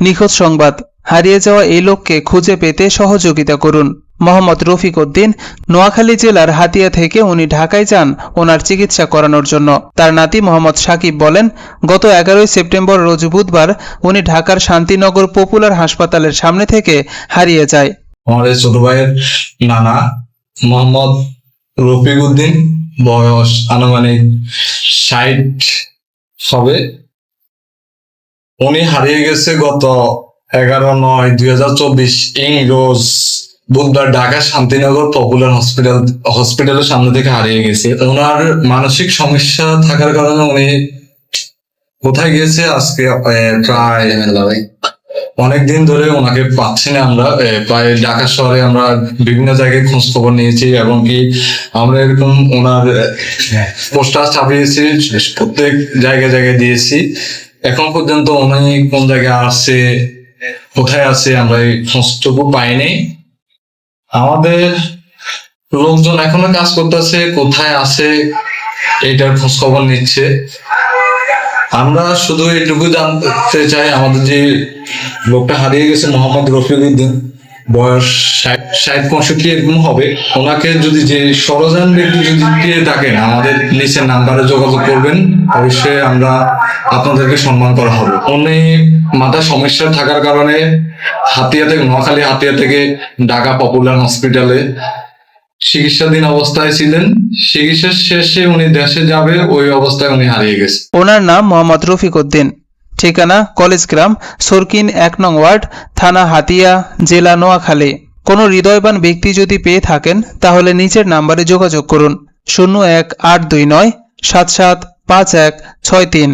নিখোঁজ সংবাদ, হারিয়ে যাওয়া এই লোককে খুঁজে পেতে সহযোগিতা করুন। মোহাম্মদ রফিক উদ্দিন, নোয়াখালী জেলার হাতিয়া থেকে উনি ঢাকায় যান ওনার চিকিৎসা করানোর জন্য। তার নাতি মোহাম্মদ সাকিব বলেন, গত 11 সেপ্টেম্বর রোজ বুধবার উনি ঢাকার শান্তিনগর পপুলার হাসপাতালের সামনে থেকে হারিয়ে যায়। আমাদের ছোট ভাইয়ের নানা মোহাম্মদ রফিক উদ্দিন, বয়স আনুমানিক 60 হবে। উনি হারিয়ে গেছে গত 11/9/2024 রোজ বুধবার ঢাকা শান্তিনগর পপুলার হসপিটালের সামনে থেকে হারিয়ে গেছে। ওনার মানসিক সমস্যা থাকার কারণে উনি কোথায় গেছে আজকে প্রায় অনেকদিন ধরে ওনাকে পাচ্ছি না। আমরা প্রায় ঢাকা শহরে আমরা বিভিন্ন জায়গায় খোঁজ খবর নিয়েছি এবং কি আমরা এরকম ওনার পোস্টার ছাপিয়েছি, প্রত্যেক জায়গায় জায়গায় দিয়েছি। এখন পর্যন্ত উনি কোন জায়গায় আছে, কোথায় আছে, আমরা এই খোঁজটুকু পাইনি। আমাদের লোকজন এখনো কাজ করতেছে, কোথায় আছে এটার খোঁজ খবর নিচ্ছে। আমরা শুধু এইটুকু জানতে চাই, আমাদের যে লোকটা হারিয়ে গেছে মোহাম্মদ রফিক উদ্দিন, বয়স 60-65 এরকম হবে। ওনাকে যদি যে সরঞ্জাম ব্যক্তি যদি পেয়ে থাকেন আমাদের নিচের নাম্বারে যোগাযোগ করবেন, অবশ্যই আমরা আপনাদেরকে সম্মান করা হবে। উনি মাথার সমস্যা থাকার কারণে নোয়াখালী হাতিয়া থেকে ঢাকা পপুলার হসপিটালে চিকিৎসাধীন অবস্থায় ছিলেন। চিকিৎসা শেষে উনি দেশে যাবে, ওই অবস্থায় উনি হারিয়ে গেছে। ওনার নাম মোহাম্মদ রফিক উদ্দিন, ঠিকানা কলেজ গ্রাম, সরকিন 1 নং ওয়ার্ড, থানা হাতিয়া, জেলা নোয়াখালী। কোনো হৃদয়বান ব্যক্তি যদি পেয়ে থাকেন তাহলে নিচের নাম্বারে যোগাযোগ করুন 01829 775163।